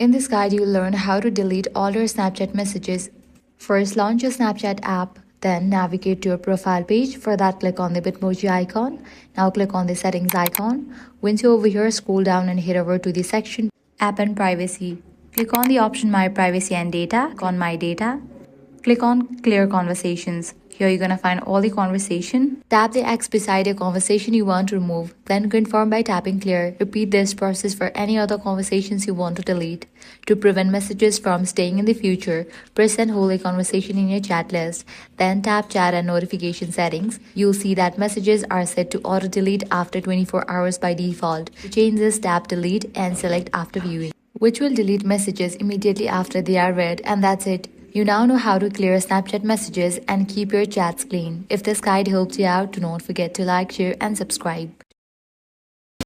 In this guide, you'll learn how to delete all your Snapchat messages. First, launch your Snapchat app, then navigate to your profile page. For that, click on the Bitmoji icon. Now click on the settings icon. Once you're over here, scroll down and head over to the section App and Privacy. Click on the option My Privacy and Data. Click on My Data. Click on Clear Conversations. Here you're gonna find all the conversation. Tap the X beside your conversation you want to remove. Then confirm by tapping Clear. Repeat this process for any other conversations you want to delete. To prevent messages from staying in the future, press and hold a conversation in your chat list. Then tap Chat and Notification Settings. You'll see that messages are set to auto delete after 24 hours by default. To change this, tap Delete and select After Viewing, which will delete messages immediately after they are read, and that's it. You now know how to clear Snapchat messages and keep your chats clean. If this guide helped you out, do not forget to like, share, and subscribe.